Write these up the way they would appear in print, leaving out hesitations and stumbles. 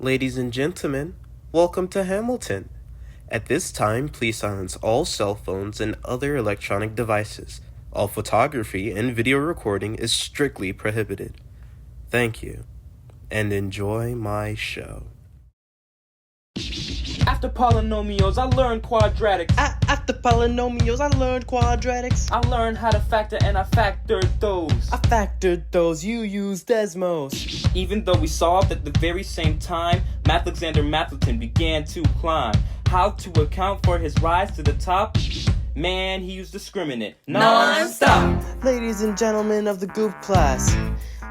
Ladies and gentlemen, welcome to Hamilton. At this time, please silence all cell phones and other electronic devices. All photography and video recording is strictly prohibited. Thank you, and enjoy my show. After polynomials, I learned quadratics. After polynomials, I learned quadratics. I learned how to factor and I factored those. I factored those, you used Desmos. Even though we solved at the very same time, Alexander Mathilton began to climb. How to account for his rise to the top? Man, he used discriminant non-stop. Ladies and gentlemen of the Goop class,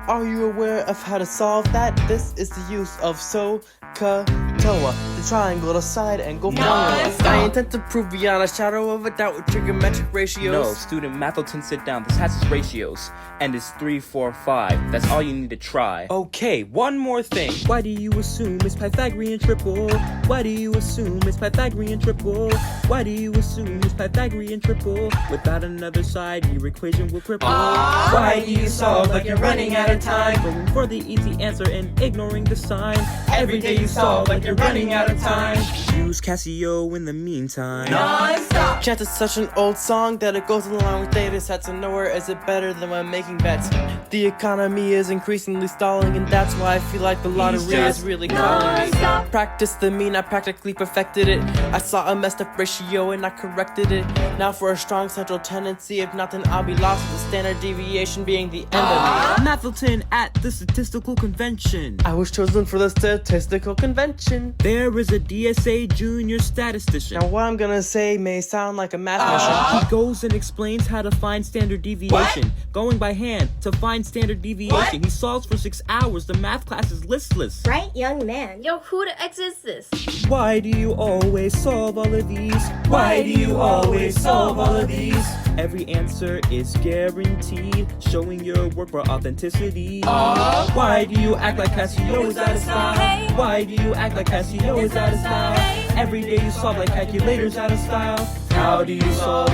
are you aware of how to solve that? This is the use of SOHCAHTOA, the triangle, the side angle formula. I intend to prove beyond a shadow of a doubt with trigonometric ratios. No, student Mathilton, sit down. This has its ratios, and it's 3, 4, 5. That's all you need to try. Okay, one more thing. Why do you assume it's Pythagorean triple? Why do you assume it's Pythagorean triple? Why do you assume it's Pythagorean triple? Without another side, your equation will cripple. Why do you solve like you're running out of time? Going for the easy answer and ignoring the sign. Every day you solve like you're running out of time. Use Casio in the meantime. Non-stop! Chance is such an old song that it goes along with data sets, and nowhere is it better than when making bets. The economy is increasingly stalling, and that's why I feel like the lottery is really calling me. Practice the mean, I practically perfected it. I saw a messed up ratio and I corrected it. Now for a strong central tendency, if not then I'll be lost with the standard deviation being the end of me. Mathilton at the statistical convention. I was chosen for the statistical convention. There is a DSA junior statistician. Now what I'm gonna say may sound like a math mission. He goes and explains how to find standard deviation. Going by hand to find standard deviation. He solves for 6 hours. The math class is listless. Right, young man. Yo, who the X is this? Why do you always solve all of these? Why do you always solve all of these? Every answer is guaranteed, showing your work for authenticity. Why do you act like Casio is out of style? Why do you act like Casio is out of style? Every day you solve like calculators out of style. How do you solve?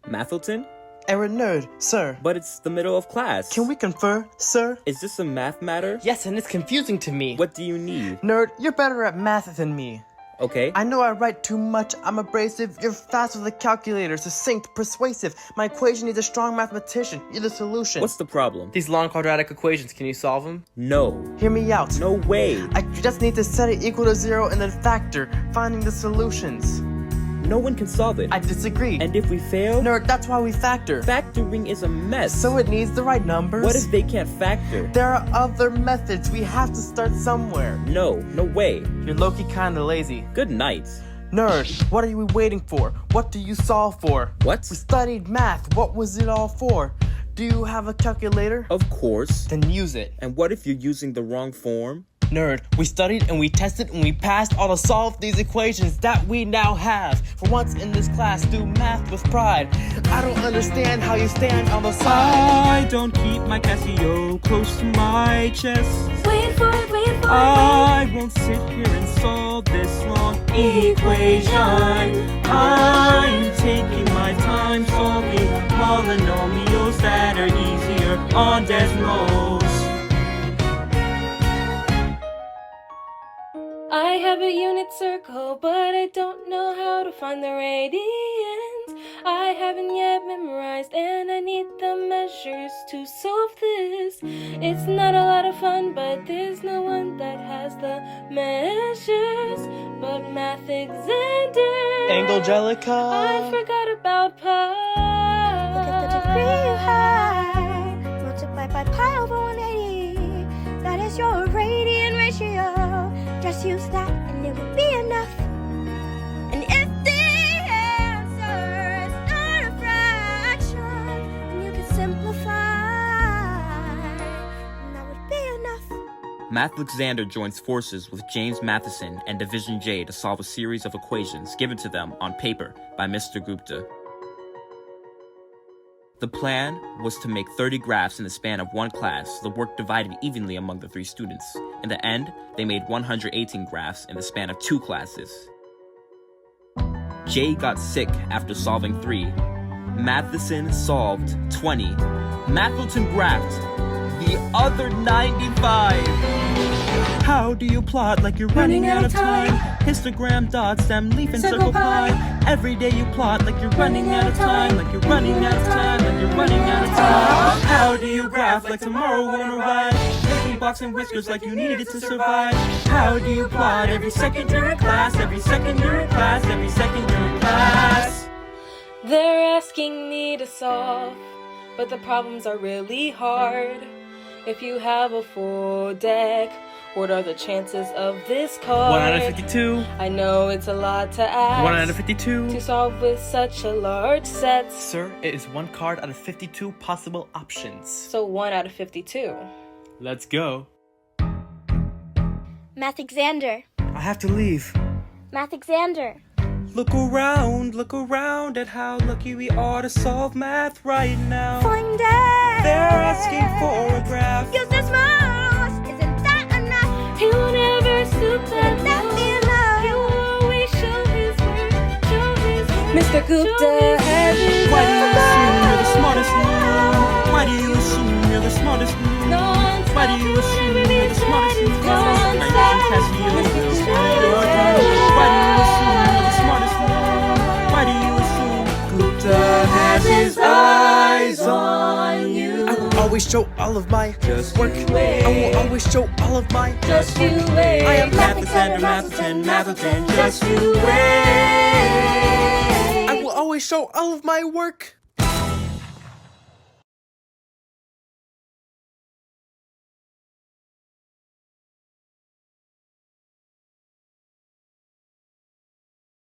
Mathilton? Error nerd, sir. But it's the middle of class. Can we confer, sir? Is this a math matter? Yes, and it's confusing to me. What do you need? Nerd, you're better at math than me. Okay. I know I write too much, I'm abrasive, you're fast with a calculator, succinct, persuasive. My equation needs a strong mathematician, you're the solution. What's the problem? These long quadratic equations, can you solve them? No. Hear me out. No way. I just need to set it equal to 0 and then factor, finding the solutions. No one can solve it. I disagree. And if we fail? Nerd, that's why we factor. Factoring is a mess. So it needs the right numbers? What if they can't factor? There are other methods, we have to start somewhere. No way. You're low-key kinda lazy. Good night. Nerd, what are we waiting for? What do you solve for? What? We studied math, what was it all for? Do you have a calculator? Of course. Then use it. And what if you're using the wrong form? Nerd, we studied and we tested and we passed all to solve these equations that we now have. For once in this class, do math with pride. I don't understand how you stand on the side. I don't keep my Casio close to my chest. Wait for it, wait for it. I won't sit here and solve this long equation. I'm taking my time solving polynomials that are easier on Desmos. I have a unit circle, but I don't know how to find the radians. I haven't yet memorized, and I need the measures to solve this. It's not a lot of fun, but there's no one that has the measures but Alexander. Angelica. I forgot about pi. Look at the degree you have. Multiply by pi over 180. That is your radian ratio. Just use that and it will be enough. And if the answer is not a fraction, then you can simplify, and that would be enough. Alexander joins forces with James Matheson and Division J to solve a series of equations given to them on paper by Mr. Gupta. The plan was to make 30 graphs in the span of one class, the work divided evenly among the 3 students. In the end, they made 118 graphs in the span of 2 classes. Jay got sick after solving 3. Matheson solved 20. Mathilton graphed the other 95. How do you plot like you're running out of time? Histogram, dot, stem, leaf, and circle pi. Every day you plot like you're running out of time, like you're running out of time, like you're running out of time. How do you graph like tomorrow won't arrive? Making blocks and whiskers like you needed to survive. How do you plot every second you're in class, every second you're in class, every second you're in class? They're asking me to solve, but the problems are really hard. If you have a full deck, what are the chances of this card? 1 out of 52. I know it's a lot to ask. 1 out of 52. To solve with such a large set. Sir, it is 1 card out of 52 possible options. So 1 out of 52. Let's go. Mathexander. I have to leave. Mathexander. Look around at how lucky we are to solve math right now. Find it. They're asking for a graph. Use this mouse. Isn't that enough? He will never stoop that Wouldn't that low. be enough? He will always show his work. Show his work. Mr. Gupta has his Why do you assume you're the smartest noob? Why do you assume you're the smartest noob? Why do you assume you're the smartest noob? Casio will speed or do. Why do you assume you're the smartest noob? Why do you assume Gupta has his eyes on you? I will always show all of my Just work. you wait. I will always show all of my Just you wait. I am Mathexander, Mathexander, just you wait. I will always show all of my work.